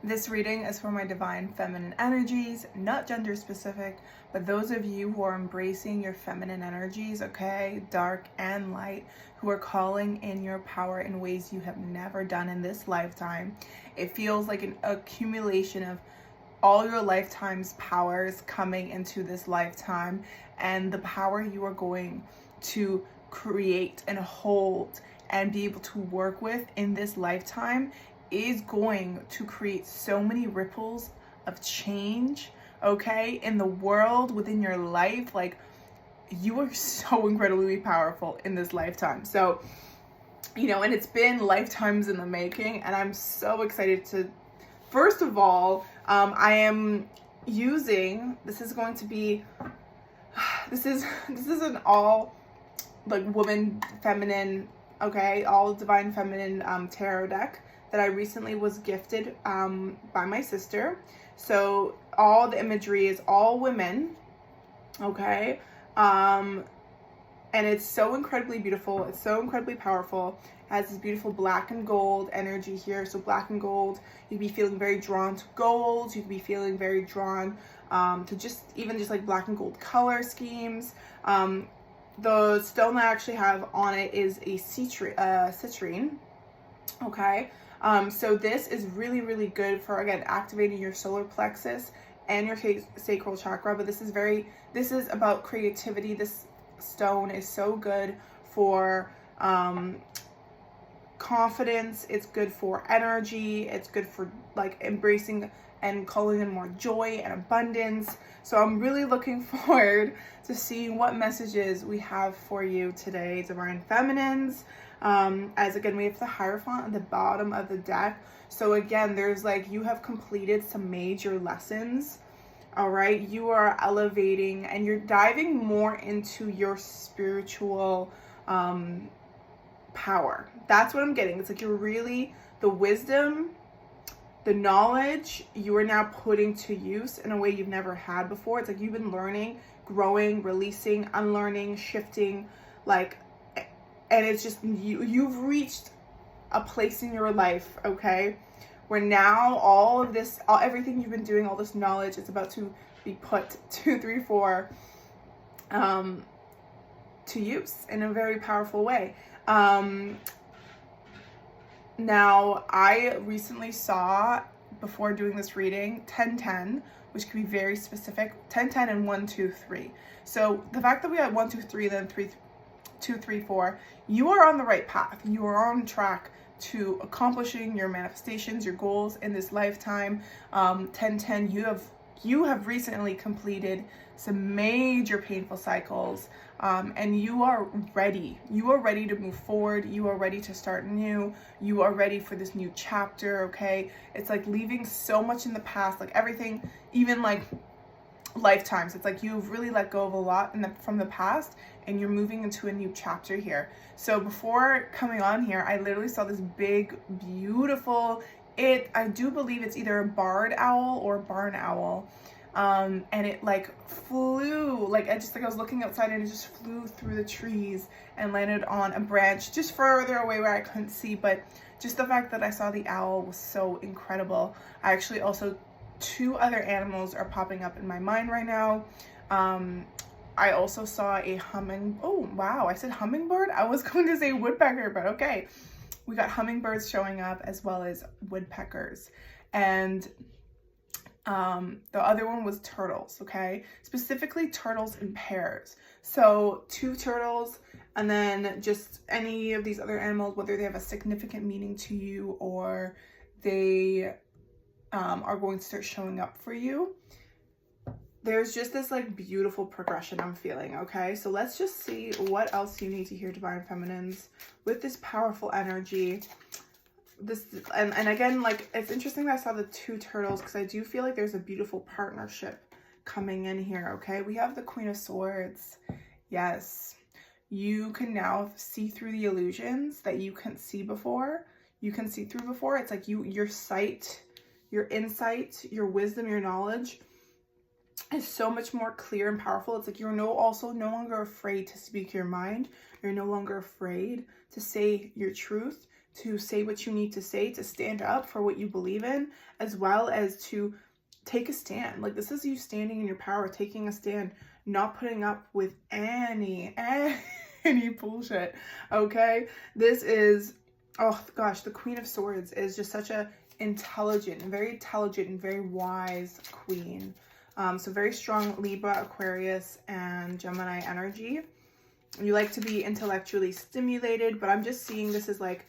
This reading is for my divine feminine energies, not gender specific, but those of you who are embracing your feminine energies, okay, dark and light, who are calling in your power in ways you have never done in this lifetime. It feels like an accumulation of all your lifetime's powers coming into this lifetime, and the power you are going to create and hold and be able to work with in this lifetime is going to create so many ripples of change, okay, in the world, within your life. Like, you are so incredibly powerful in this lifetime. So, and it's been lifetimes in the making, and I'm so excited to, first of all, I am using, this is an all like woman feminine, okay, all divine feminine tarot deck that I recently was gifted by my sister. So all the imagery is all women, okay, and it's so incredibly beautiful. It's so incredibly powerful. It has this beautiful black and gold energy here. So black and gold, you'd be feeling very drawn to gold. You could be feeling very drawn to just like black and gold color schemes. The stone that I actually have on it is a citrine, okay? So this is really, really good for, again, activating your solar plexus and your sacral chakra, but this is about creativity. This stone is so good for confidence. It's good for energy. It's good for like embracing and calling in more joy and abundance. So I'm really looking forward to seeing what messages we have for you today, Divine Feminines. As again, we have the Hierophant at the bottom of the deck. So again, there's like, you have completed some major lessons. All right, you are elevating and you're diving more into your spiritual power. That's what I'm getting. It's like you're really, the wisdom, the knowledge, you are now putting to use in a way you've never had before. It's like you've been learning, growing, releasing, unlearning, shifting, like, and it's just you've reached a place in your life, okay, where now all of this, everything you've been doing, all this knowledge, it's about to be put 2, 3, 4 to use in a very powerful way. Now, I recently saw, before doing this reading, 1010, which can be very specific, 1010 and 1, 2, 3. So the fact that we had 1, 2, 3, then 2, 3, 4, you are on the right path. You are on track to accomplishing your manifestations, your goals in this lifetime. 1010, you have recently completed some major painful cycles, and you are ready. You are ready to move forward. You are ready to start new. You are ready for this new chapter, okay? It's like leaving so much in the past, like everything, even like lifetimes. It's like you've really let go of a lot from the past, and you're moving into a new chapter here. So before coming on here, I literally saw this big, beautiful, I do believe it's either a barred owl or a barn owl. And it like flew, like I was looking outside and it just flew through the trees and landed on a branch just further away where I couldn't see. But just the fact that I saw the owl was so incredible. I actually also, 2 other animals are popping up in my mind right now. I also saw a oh wow, I said hummingbird. I was going to say woodpecker, but okay. We got hummingbirds showing up as well as woodpeckers. And the other one was turtles, okay? Specifically turtles in pairs. So 2 turtles, and then just any of these other animals, whether they have a significant meaning to you or they are going to start showing up for you. There's just this like beautiful progression I'm feeling, okay? So let's just see what else you need to hear, Divine Feminines, with this powerful energy. This and again, like, it's interesting that I saw the 2 turtles because I do feel like there's a beautiful partnership coming in here, okay? We have the Queen of Swords. Yes, you can now see through the illusions that you couldn't see before. You can see through before. It's like your sight, your insight, your wisdom, your knowledge is so much more clear and powerful. It's like you're no longer afraid to speak your mind. You're no longer afraid to say your truth. to say what you need to say, to stand up for what you believe in, as well as to take a stand. Like, this is you standing in your power, taking a stand, not putting up with any bullshit, okay? This is, oh gosh, the Queen of Swords is just such a intelligent and very wise queen. So very strong Libra, Aquarius, and Gemini energy. You like to be intellectually stimulated, but I'm just seeing this is like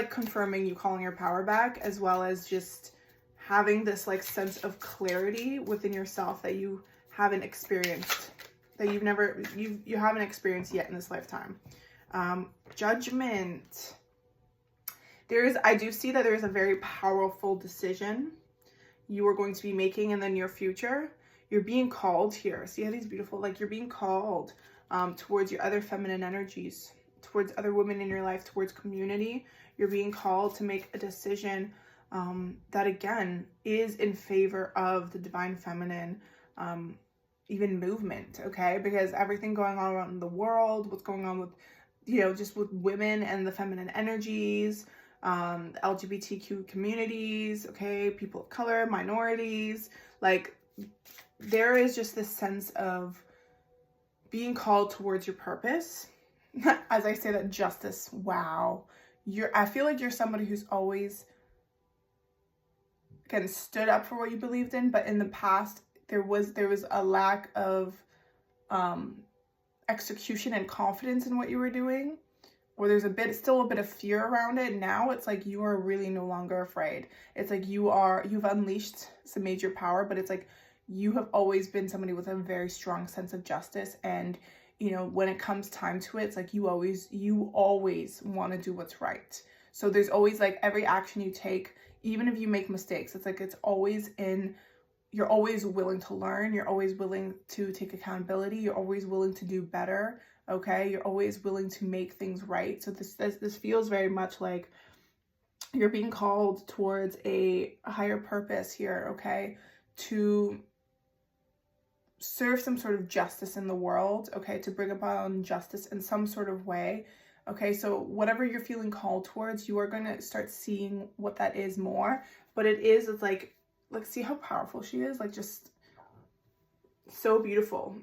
confirming you calling your power back, as well as just having this like sense of clarity within yourself that you haven't experienced, that you haven't experienced yet in this lifetime. Judgment. I do see that there is a very powerful decision you are going to be making in the near future. You're being called here. See how these beautiful, like, you're being called towards your other feminine energies, towards other women in your life, towards community. You're being called to make a decision that, again, is in favor of the divine feminine, even movement, okay? Because everything going on around the world, what's going on with, you know, just with women and the feminine energies, LGBTQ communities, okay, people of color, minorities, like, there is just this sense of being called towards your purpose. As I say that, justice, wow. I feel like you're somebody who's always, again, stood up for what you believed in, but in the past, there was a lack of execution and confidence in what you were doing, or there's still a bit of fear around it. Now it's like you are really no longer afraid. It's like you've unleashed some major power, but it's like you have always been somebody with a very strong sense of justice, and you know, when it comes time to it, it's like you always want to do what's right. So there's always, like, every action you take, even if you make mistakes, it's like you're always willing to learn, you're always willing to take accountability, you're always willing to do better, okay? You're always willing to make things right. So this feels very much like you're being called towards a higher purpose here, okay? To serve some sort of justice in the world, okay? To bring about justice in some sort of way, okay? So whatever you're feeling called towards, you are going to start seeing what that is more. But it's like, see how powerful she is? Like, just so beautiful.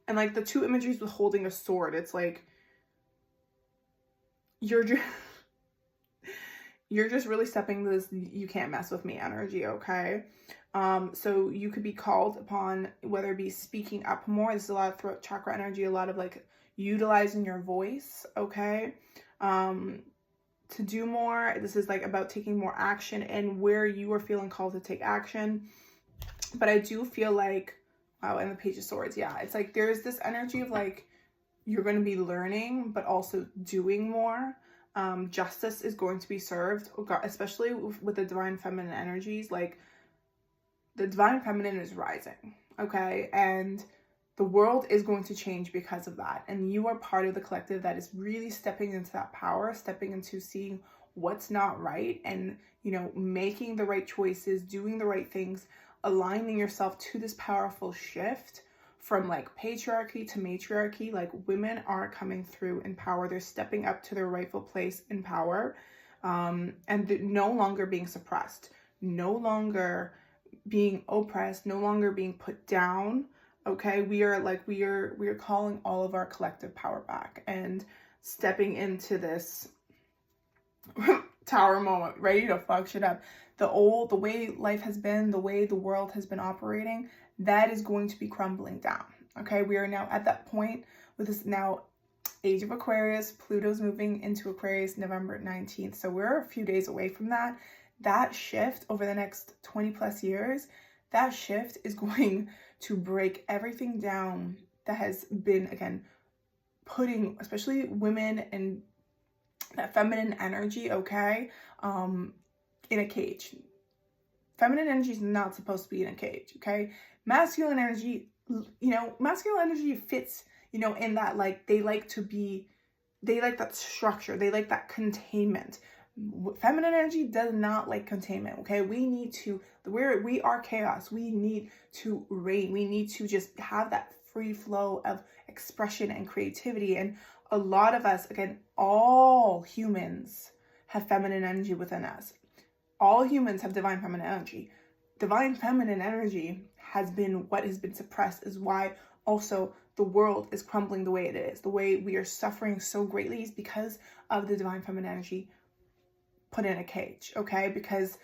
And like the two imageries with holding a sword, it's like you're just really stepping this you can't mess with me energy, okay? So you could be called upon, whether it be speaking up more. This is a lot of throat chakra energy, a lot of like utilizing your voice, okay? To do more. This is like about taking more action and where you are feeling called to take action. But I do feel like, wow, and the Page of Swords, yeah, it's like there's this energy of like you're going to be learning, but also doing more. Justice is going to be served, especially with the divine feminine energies. Like, the divine feminine is rising, okay? And the world is going to change because of that. And you are part of the collective that is really stepping into that power, stepping into seeing what's not right, and, you know, making the right choices, doing the right things, aligning yourself to this powerful shift from like patriarchy to matriarchy. Like, women are coming through in power. They're stepping up to their rightful place in power, and they're no longer being suppressed, no longer being oppressed, no longer being put down. Okay, we are calling all of our collective power back and stepping into this tower moment, ready to fuck shit up. The way life has been, the way the world has been operating, that is going to be crumbling down. Okay, we are now at that point with this now Age of Aquarius. Pluto's moving into Aquarius November 19th. So we're a few days away from that. That shift over the next 20 plus years, that shift is going to break everything down that has been, again, putting especially women and that feminine energy, okay, in a cage. Feminine energy is not supposed to be in a cage, okay? Masculine energy, you know, masculine energy fits, you know, in that, like, they like that structure, they like that containment. Feminine energy does not like containment, okay? We are chaos. We need to reign. We need to just have that free flow of expression and creativity. And a lot of us, again, all humans have feminine energy within us. All humans have divine feminine energy. Divine feminine energy has been what has been suppressed, is why also the world is crumbling the way it is. The way we are suffering so greatly is because of the divine feminine energy put in a cage, okay? Because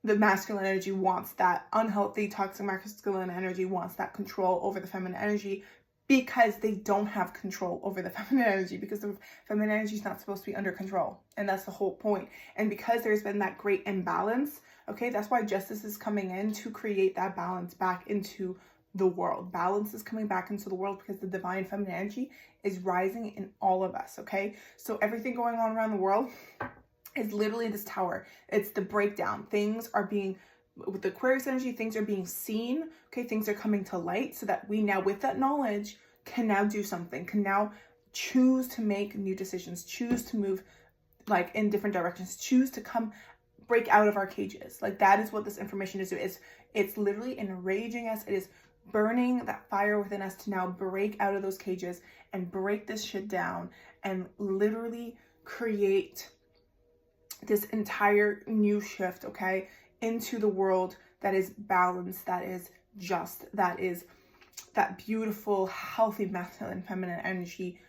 the masculine energy wants that unhealthy, toxic masculine energy wants that control over the feminine energy, because they don't have control over the feminine energy, because the feminine energy is not supposed to be under control. And that's the whole point. And because there's been that great imbalance, okay, that's why justice is coming in to create that balance back into the world. Balance is coming back into the world because the divine feminine energy is rising in all of us, okay? So everything going on around the world is literally this tower. It's the breakdown. Things are being, with the Aquarius energy, things are being seen, okay? Things are coming to light so that we now, with that knowledge, can now do something, can now choose to make new decisions, choose to move like in different directions, choose to break out of our cages. Like that is what this information is doing. It's literally enraging us. It is burning that fire within us to now break out of those cages and break this shit down and literally create this entire new shift, okay, into the world that is balanced, that is just, that is that beautiful, healthy masculine, feminine energy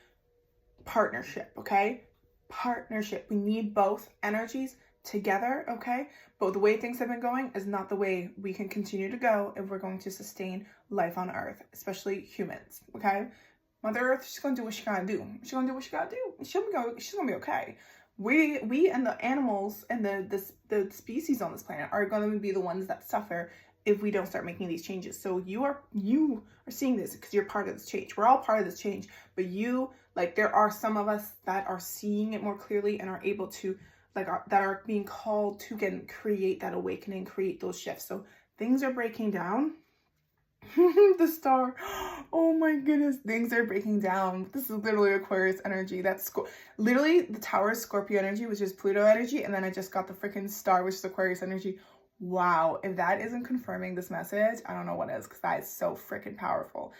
partnership, okay? Partnership. We need both energies together, okay? But the way things have been going is not the way we can continue to go if we're going to sustain life on Earth, especially humans, okay? Mother Earth, she's gonna do what she gotta do. She's gonna do what she gotta do. She's gonna be okay. We and the animals and the species on this planet are going to be the ones that suffer if we don't start making these changes. So you are seeing this because you're part of this change. We're all part of this change, but there are some of us that are seeing it more clearly and are able to that are being called to create that awakening, create those shifts. So things are breaking down. The star, oh my goodness, things are breaking down. This is literally Aquarius energy. That's literally the tower is Scorpio energy, which is Pluto energy, and then I just got the freaking star, which is Aquarius energy. Wow, if that isn't confirming this message, I don't know what is, because that is so freaking powerful.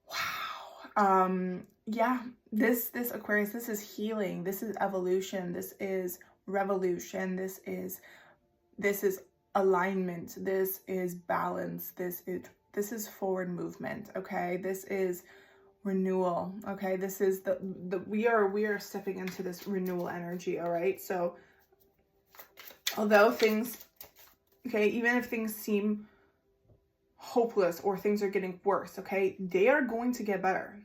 Wow. Yeah, this Aquarius, this is healing, this is evolution, this is revolution, this is alignment, this is balance, this is forward movement, okay? This is renewal, okay? This is we are stepping into this renewal energy, all right? So although things, okay, even if things seem hopeless or things are getting worse, okay, they are going to get better.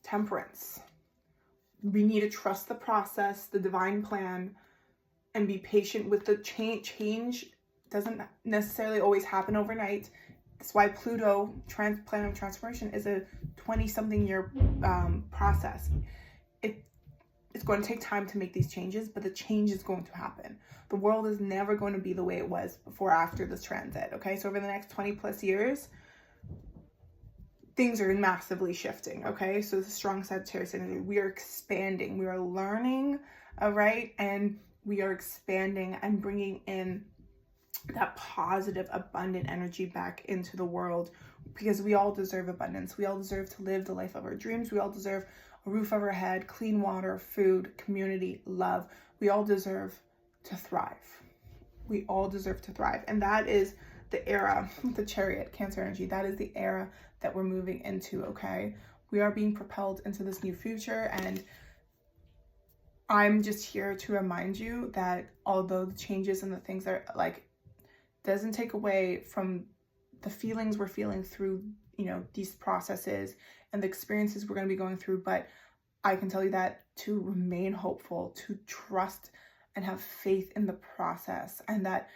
Temperance. We need to trust the process, the divine plan, and be patient with the change. Change doesn't necessarily always happen overnight. That's why Pluto, plan of transformation, is a 20-something year process. It's going to take time to make these changes, but the change is going to happen. The world is never going to be the way it was before or after this transit, okay? So over the next 20 plus years, things are massively shifting, okay? So this is strong Sagittarius energy. We are expanding. We are learning, all right? And we are expanding and bringing in that positive, abundant energy back into the world, because we all deserve abundance. We all deserve to live the life of our dreams. We all deserve a roof over our head, clean water, food, community, love. We all deserve to thrive. We all deserve to thrive. And that is the era, the Chariot, Cancer energy. That is the era that we're moving into, okay? We are being propelled into this new future, and I'm just here to remind you that although the changes and the things are doesn't take away from the feelings we're feeling through, these processes and the experiences we're going to be going through, but I can tell you that to remain hopeful, to trust and have faith in the process, and that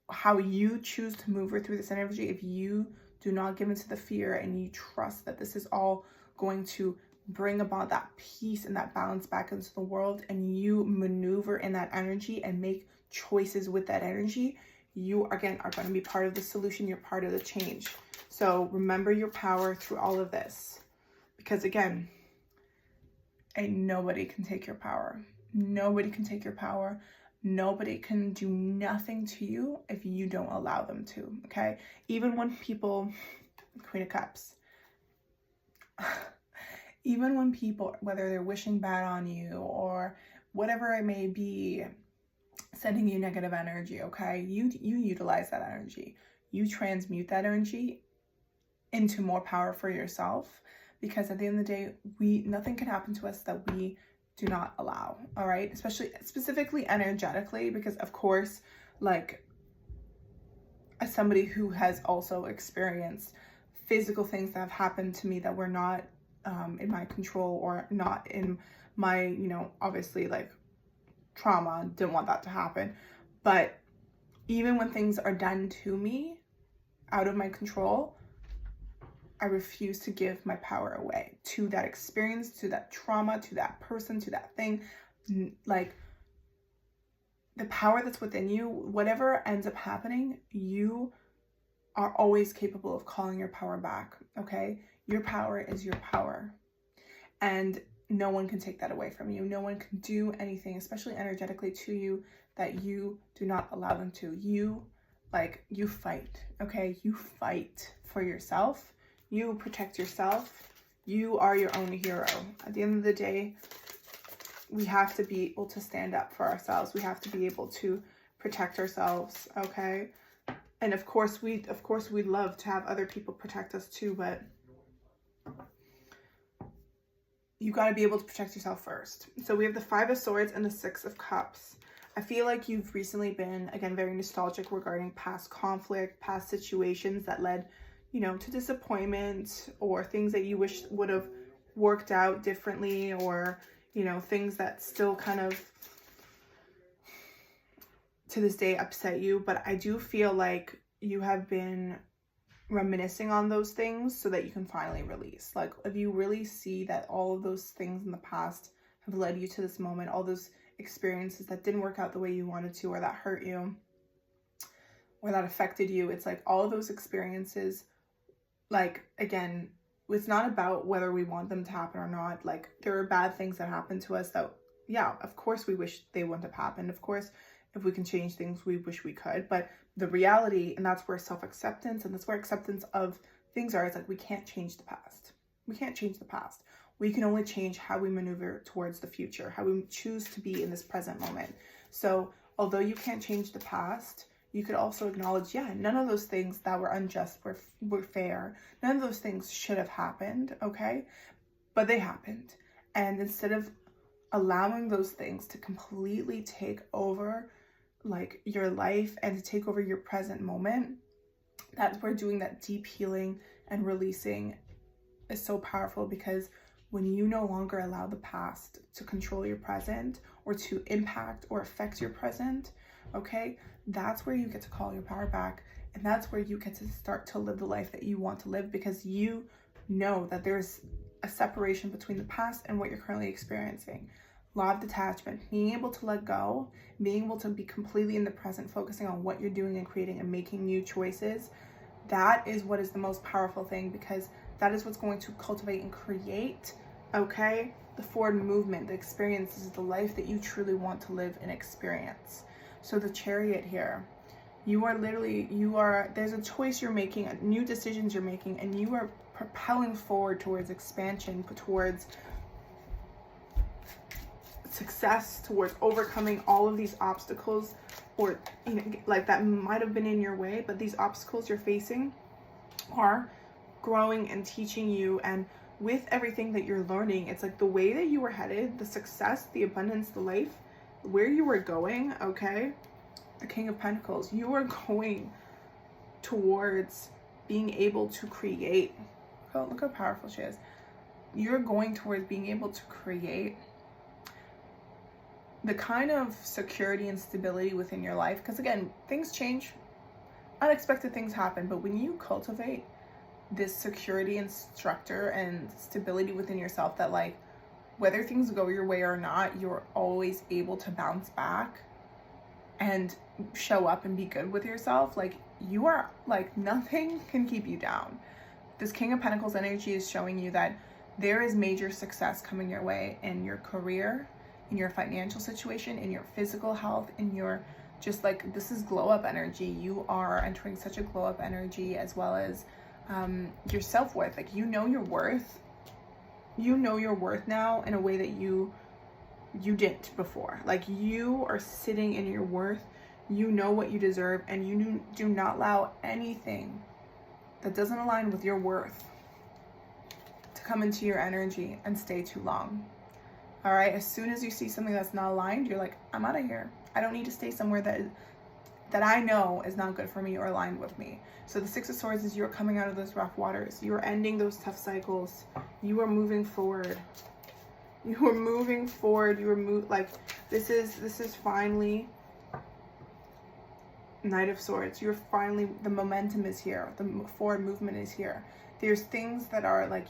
how you choose to move through this energy, if you do not give into the fear and you trust that this is all going to bring about that peace and that balance back into the world, and you maneuver in that energy and make choices with that energy, you again are going to be part of the solution. You're part of the change. So remember your power through all of this, because again, ain't nobody can take your power. Nobody can take your power. Nobody can do nothing to you if you don't allow them to, okay? Even when people, Queen of Cups, even when people, whether they're wishing bad on you or whatever it may be, sending you negative energy, okay, you utilize that energy. You transmute that energy into more power for yourself, because at the end of the day, nothing can happen to us that we do not allow. All right, especially specifically energetically, because of course, like, as somebody who has also experienced physical things that have happened to me that were not in my control or not in my, you know, obviously like trauma, didn't want that to happen. But even when things are done to me out of my control, I refuse to give my power away to that experience, to that trauma, to that person, to that thing. Like, the power that's within you, whatever ends up happening, you are always capable of calling your power back, okay? Your power is your power. And no one can take that away from you. No one can do anything, especially energetically, to you that you do not allow them to. You fight, okay? You fight for yourself. You protect yourself. You are your own hero. At the end of the day, we have to be able to stand up for ourselves. We have to be able to protect ourselves, okay? And of course we'd love to have other people protect us too, but you got to be able to protect yourself first. So we have the 5 of Swords and the 6 of Cups. I feel like you've recently been, again, very nostalgic regarding past conflict, past situations that led, you know, to disappointment, or things that you wish would have worked out differently, or, you know, things that still kind of to this day upset you. But I do feel like you have been reminiscing on those things so that you can finally release. Like, if you really see that all of those things in the past have led you to this moment, all those experiences that didn't work out the way you wanted to, or that hurt you, or that affected you, it's like all of those experiences, like, again, it's not about whether we want them to happen or not. Like, there are bad things that happen to us that, yeah, of course we wish they wouldn't have happened. Of course, if we can change things, we wish we could. But the reality, and that's where self-acceptance, and that's where acceptance of things are, is like, we can't change the past. We can't change the past. We can only change how we maneuver towards the future, how we choose to be in this present moment. So although you can't change the past, you could also acknowledge, yeah, none of those things that were unjust were fair. None of those things should have happened, okay? But they happened. And instead of allowing those things to completely take over, like, your life and to take over your present moment, that's where doing that deep healing and releasing is so powerful. Because when you no longer allow the past to control your present or to impact or affect your present, okay, that's where you get to call your power back, and that's where you get to start to live the life that you want to live, because you know that there's a separation between the past and what you're currently experiencing. Law of detachment, being able to let go, being able to be completely in the present, focusing on what you're doing and creating and making new choices. That is what is the most powerful thing, because that is what's going to cultivate and create, okay, the forward movement, the experiences, the life that you truly want to live and experience. So the Chariot here, there's a choice you're making, new decisions you're making, and you are propelling forward towards expansion, towards success, towards overcoming all of these obstacles, or, you know, like, that might have been in your way, but these obstacles you're facing are growing and teaching you. And with everything that you're learning, it's like the way that you were headed, the success, the abundance, the life, where you were going, okay, the King of Pentacles, you are going towards being able to create. Oh, look how powerful she is. You're going towards being able to create the kind of security and stability within your life. Because again, things change, unexpected things happen, but when you cultivate this security and structure and stability within yourself, that, like, whether things go your way or not, you're always able to bounce back and show up and be good with yourself. Like, you are, like, nothing can keep you down. This King of Pentacles energy is showing you that there is major success coming your way in your career, in your financial situation, in your physical health, in your, just, like, this is glow up energy. You are entering such a glow up energy, as well as your self-worth. Like, you know your worth, you know your worth now in a way that you didn't before. Like, you are sitting in your worth, you know what you deserve, and you do not allow anything that doesn't align with your worth to come into your energy and stay too long. All right, as soon as you see something that's not aligned, you're like, I'm out of here. I don't need to stay somewhere that I know is not good for me or aligned with me. So the Six of Swords is you're coming out of those rough waters. You're ending those tough cycles. You are moving forward. You are moving forward. You are like, this is finally Knight of Swords. You're finally, the momentum is here. The forward movement is here. There's things that are like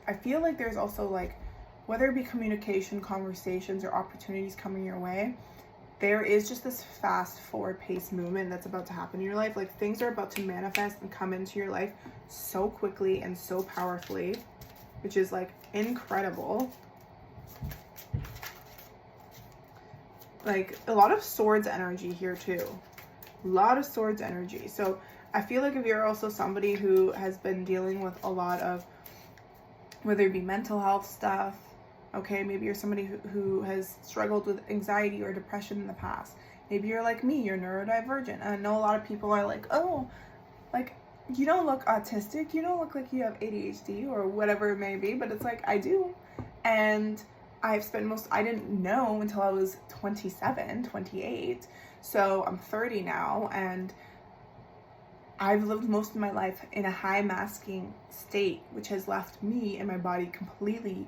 I feel like there's also like, whether it be communication, conversations, or opportunities coming your way, there is just this fast forward paced movement that's about to happen in your life. Like, things are about to manifest and come into your life so quickly and so powerfully, which is like incredible. Like, a lot of Swords energy here too. A lot of Swords energy. So I feel like if you're also somebody who has been dealing with a lot of, whether it be mental health stuff, okay, maybe you're somebody who has struggled with anxiety or depression in the past. Maybe you're like me, you're neurodivergent. And I know a lot of people are like, oh, like, you don't look autistic, you don't look like you have ADHD or whatever it may be, but it's like, I do. And I didn't know until I was 27, 28. So I'm 30 now, and I've lived most of my life in a high masking state, which has left me and my body completely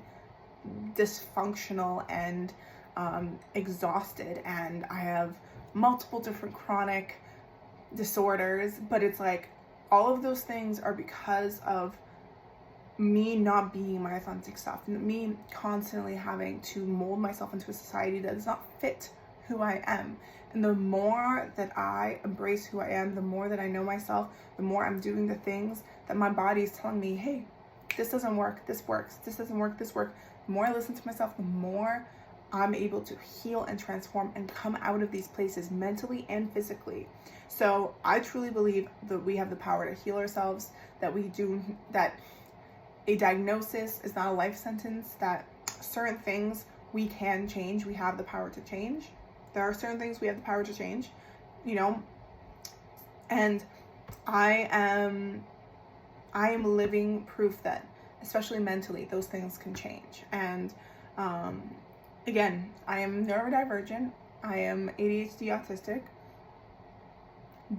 dysfunctional and exhausted. And I have multiple different chronic disorders, but it's like, all of those things are because of me not being my authentic self, me constantly having to mold myself into a society that does not fit who I am. And the more that I embrace who I am, the more that I know myself, the more I'm doing the things that my body is telling me, hey, this doesn't work, this works, this doesn't work, this works. The more I listen to myself, the more I'm able to heal and transform and come out of these places mentally and physically. So I truly believe that we have the power to heal ourselves, that a diagnosis is not a life sentence, that certain things we can change. We have the power to change. There are certain things we have the power to change, you know, and I am living proof that, especially mentally, those things can change. And again, I am neurodivergent. I am ADHD autistic.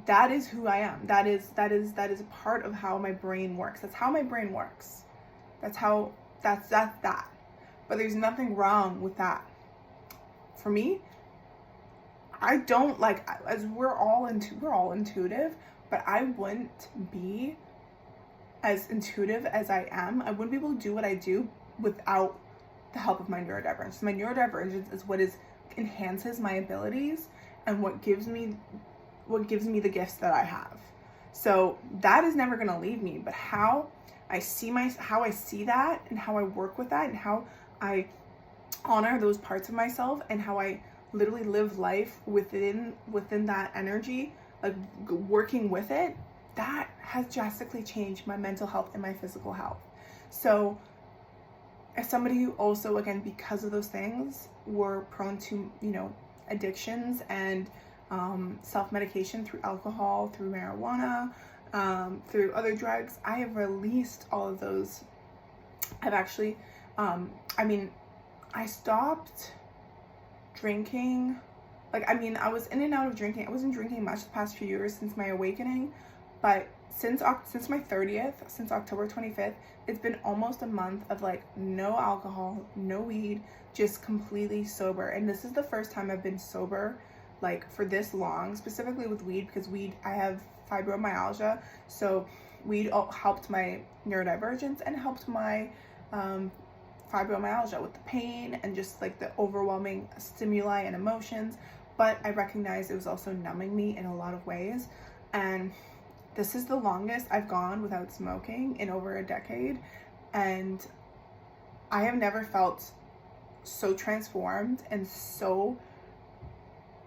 That is who I am. That is a part of how my brain works. That's how my brain works. That's that. But there's nothing wrong with that. For me, I don't like, as we're all intuitive, but I wouldn't be as intuitive as I am. I wouldn't be able to do what I do without the help of my neurodivergence. So my neurodivergence is what enhances my abilities and what gives me the gifts that I have. So that is never going to leave me. But how I see that, and how I work with that, and how I honor those parts of myself, and how I literally live life within that energy, like working with it, that has drastically changed my mental health and my physical health. So as somebody who also, again, because of those things, were prone to, you know, addictions and self-medication through alcohol, through marijuana, through other drugs, I have released all of those. I've actually, I stopped drinking. I was in and out of drinking. I wasn't drinking much the past few years since my awakening, but since my 30th, since October 25th, it's been almost a month of like no alcohol, no weed, just completely sober. And this is the first time I've been sober like for this long, specifically with weed, because I have fibromyalgia, so weed helped my neurodivergence and helped my fibromyalgia with the pain and just like the overwhelming stimuli and emotions. But I recognized it was also numbing me in a lot of ways, and this is the longest I've gone without smoking in over a decade, and I have never felt so transformed and so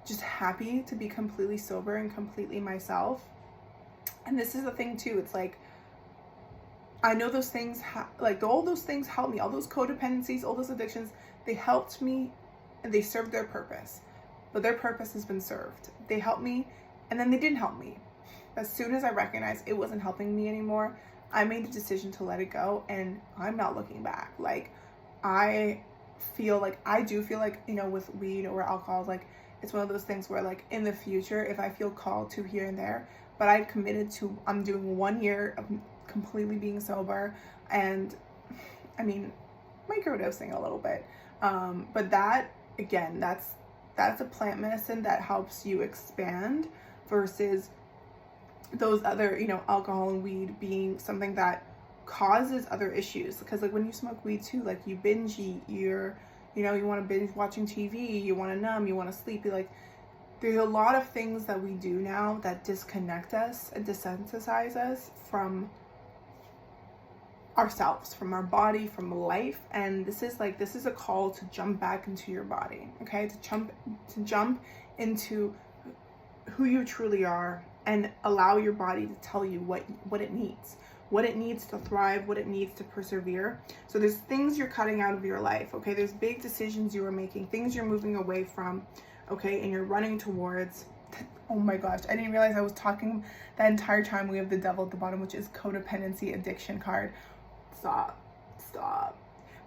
just happy to be completely sober and completely myself. And this is the thing too, it's like I know those things, like all those things helped me, all those codependencies, all those addictions, they helped me and they served their purpose. But their purpose has been served. They helped me and then they didn't help me. As soon as I recognized it wasn't helping me anymore, I made the decision to let it go, and I'm not looking back. Like, I do feel like, you know, with weed or alcohol, like, it's one of those things where, like, in the future, if I feel called to here and there, but I've committed to, I'm doing 1 year of completely being sober, and, I mean, microdosing a little bit. But that, again, that's a plant medicine that helps you expand versus those other, you know, alcohol and weed being something that causes other issues. Because like when you smoke weed too, like you binge eat, you want to binge watching TV, you want to numb, you want to sleep. Like there's a lot of things that we do now that disconnect us and desensitize us from ourselves, from our body, from life. And this is a call to jump back into your body, okay? To jump into who you truly are and allow your body to tell you what it needs to thrive, what it needs to persevere. So there's things you're cutting out of your life, okay? There's big decisions you are making, things you're moving away from, okay? And you're running towards, oh my gosh, I didn't realize I was talking that entire time. We have the devil at the bottom, which is codependency addiction card. Stop.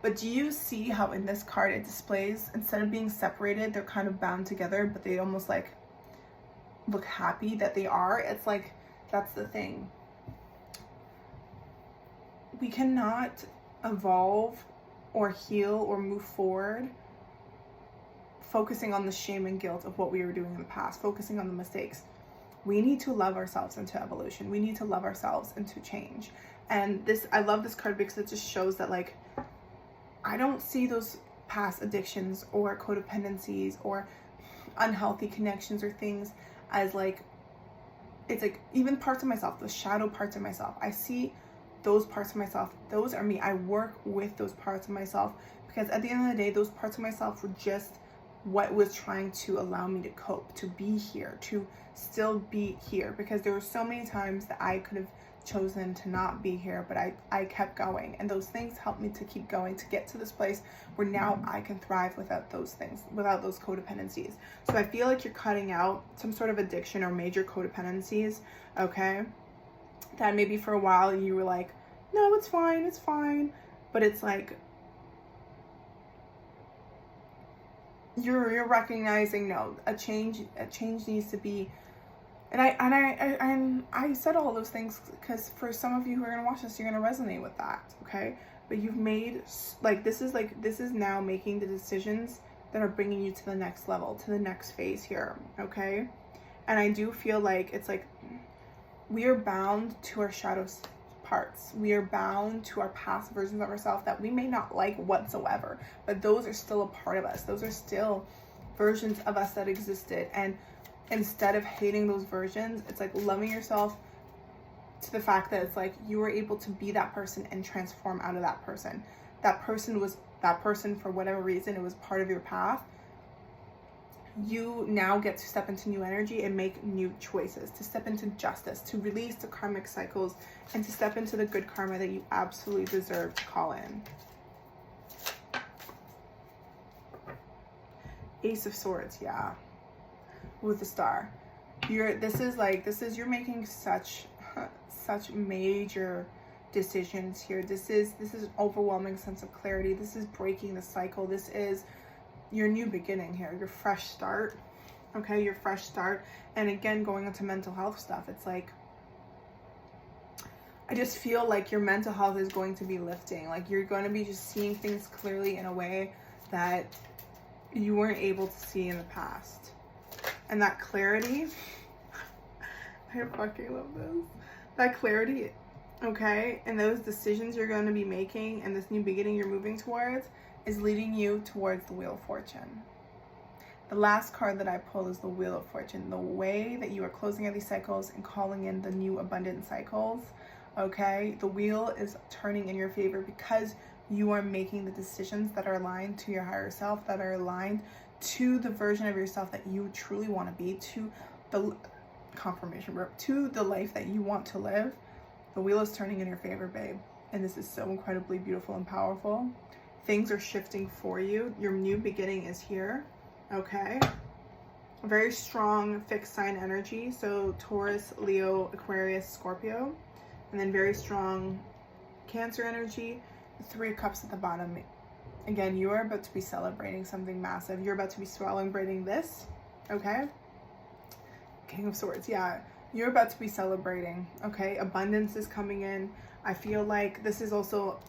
But do you see how in this card it displays, instead of being separated, they're kind of bound together, but they almost like look happy that they are. It's like, that's the thing. We cannot evolve or heal or move forward focusing on the shame and guilt of what we were doing in the past, focusing on the mistakes. We need to love ourselves into evolution. We need to love ourselves into change. And I love this card because it just shows that, like, I don't see those past addictions or codependencies or unhealthy connections or things as like, it's like even parts of myself, the shadow parts of myself. I see those parts of myself. Those are me. I work with those parts of myself because at the end of the day, those parts of myself were just what was trying to allow me to cope, to be here, to still be here, because there were so many times that I could have chosen to not be here, but I kept going, and those things helped me to keep going, to get to this place where now I can thrive without those things, without those codependencies. So I feel like you're cutting out some sort of addiction or major codependencies, okay, that maybe for a while you were like, no, it's fine, but it's like you're recognizing, no, a change needs to be. And I said all those things because for some of you who are going to watch this, you're going to resonate with that, okay? But you've made, this is now making the decisions that are bringing you to the next level, to the next phase here, okay? And I do feel like it's like we are bound to our shadow parts. We are bound to our past versions of ourselves that we may not like whatsoever, but those are still a part of us. Those are still versions of us that existed. And instead of hating those versions, it's like loving yourself to the fact that it's like you were able to be that person and transform out of that person. That person was that person for whatever reason. It was part of your path. You now get to step into new energy and make new choices, to step into justice, to release the karmic cycles, and to step into the good karma that you absolutely deserve to call in. Ace of Swords, yeah. With the star. You're making such major decisions here. This is an overwhelming sense of clarity. This is breaking the cycle. This is your new beginning here, your fresh start. Okay, your fresh start. And again, going into mental health stuff, it's like I just feel like your mental health is going to be lifting. Like you're going to be just seeing things clearly in a way that you weren't able to see in the past. And that clarity, I fucking love this. That clarity, okay, and those decisions you're going to be making and this new beginning you're moving towards is leading you towards the Wheel of Fortune. The last card that I pulled is the Wheel of Fortune. The way that you are closing out these cycles and calling in the new abundant cycles, okay, the wheel is turning in your favor because you are making the decisions that are aligned to your higher self, that are aligned to the version of yourself that you truly want to be, to the confirmation, to the life that you want to live. The wheel is turning in your favor, babe. and this is so incredibly beautiful and powerful. Things are shifting for you. Your new beginning is here, okay? A very strong fixed sign energy, so Taurus, Leo, Aquarius, Scorpio, and then very strong Cancer energy, the 3 of Cups at the bottom. Again, you are about to be celebrating something massive. You're about to be celebrating this, okay? King of Swords, yeah. You're about to be celebrating, okay? Abundance is coming in. I feel like this is also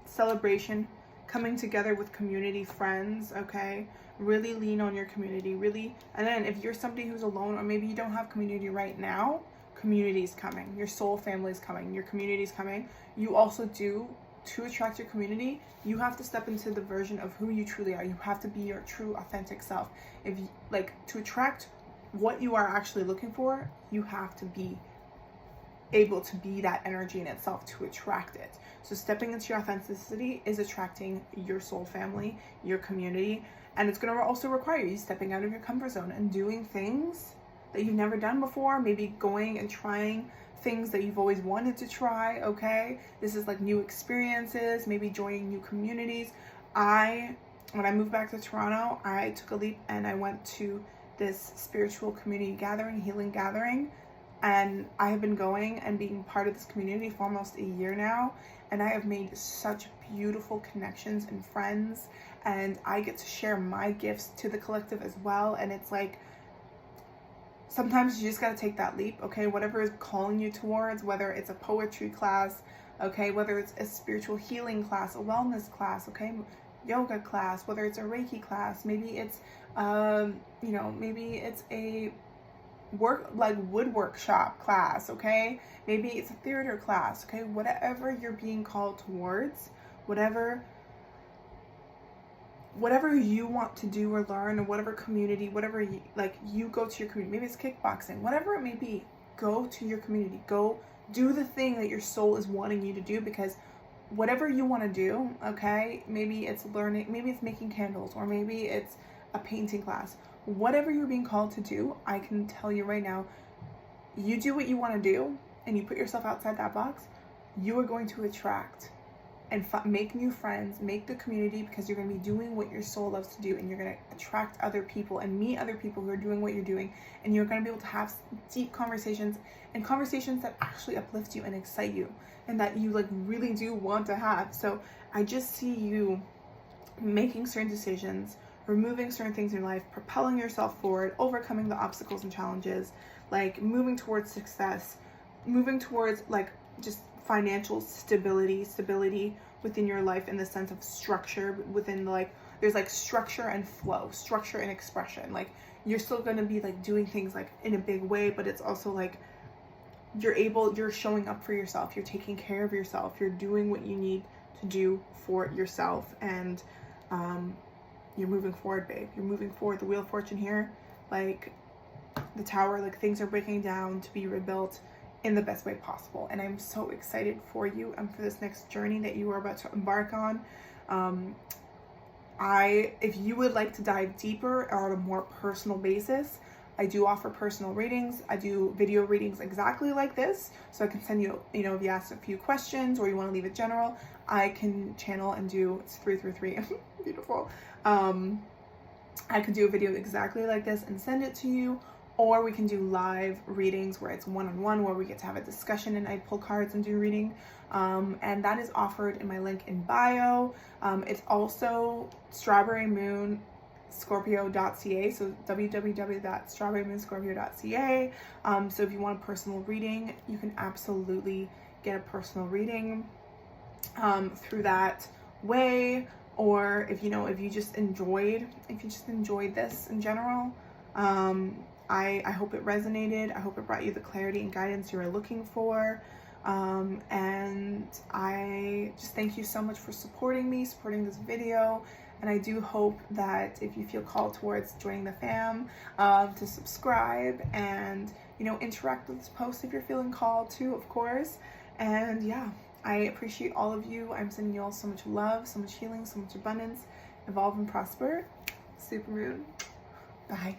celebration, coming together with community, friends, okay? Really lean on your community, really. And then if you're somebody who's alone, or maybe you don't have community right now, community is coming. Your soul family is coming. Your community is coming. You also do, to attract your community, you have to step into the version of who you truly are. You have to be your true, authentic self. If you, like, to attract what you are actually looking for, you have to be able to be that energy in itself to attract it. So stepping into your authenticity is attracting your soul family, your community, and it's going to also require you stepping out of your comfort zone and doing things that you've never done before, maybe going and trying things that you've always wanted to try, okay? This is like new experiences, maybe joining new communities. When I moved back to Toronto, I took a leap and I went to this spiritual community gathering, healing gathering, and I have been going and being part of this community for almost a year now, and I have made such beautiful connections and friends, and I get to share my gifts to the collective as well. And it's like, sometimes you just got to take that leap, okay? Whatever is calling you towards, whether it's a poetry class, okay? Whether it's a spiritual healing class, a wellness class, okay? Yoga class, whether it's a Reiki class, maybe it's, maybe it's a wood workshop class, okay? Maybe it's a theater class, okay? Whatever you're being called towards, whatever you want to do or learn, or whatever community, whatever you go to your community. Maybe it's kickboxing, whatever it may be. Go to your community. Go do the thing that your soul is wanting you to do, because whatever you want to do, okay? Maybe it's learning, maybe it's making candles, or maybe it's a painting class. Whatever you're being called to do, I can tell you right now, you do what you want to do and you put yourself outside that box, you are going to attract and make new friends, make the community, because you're going to be doing what your soul loves to do, and you're going to attract other people and meet other people who are doing what you're doing, and you're going to be able to have deep conversations, and conversations that actually uplift you and excite you, and that you like really do want to have. So I just see you making certain decisions, removing certain things in your life, propelling yourself forward, overcoming the obstacles and challenges, like moving towards success, moving towards like just financial stability within your life, in the sense of structure within, like, there's like structure and flow, structure and expression. Like, you're still going to be like doing things like in a big way, but it's also like you're showing up for yourself, you're taking care of yourself, you're doing what you need to do for yourself, and you're moving forward, babe. You're moving forward. The Wheel of Fortune here, like the Tower, like things are breaking down to be rebuilt in the best way possible. And I'm so excited for you and for this next journey that you are about to embark on. If you would like to dive deeper on a more personal basis, I do offer personal readings. I do video readings exactly like this. So I can send you, if you ask a few questions or you want to leave it general, I can channel and do, it's 333, beautiful. I could do a video exactly like this and send it to you, or we can do live readings where it's one-on-one, where we get to have a discussion and I pull cards and do reading. And that is offered in my link in bio. It's also strawberrymoonscorpio.ca, so www.strawberrymoonscorpio.ca. So if you want a personal reading, you can absolutely get a personal reading through that way. Or if you just enjoyed this in general, I hope it resonated. I hope it brought you the clarity and guidance you were looking for. And I just thank you so much for supporting this video. And I do hope that if you feel called towards joining the fam, to subscribe and, interact with this post if you're feeling called to, of course. And yeah, I appreciate all of you. I'm sending you all so much love, so much healing, so much abundance. Evolve and prosper. Supermoon. Bye.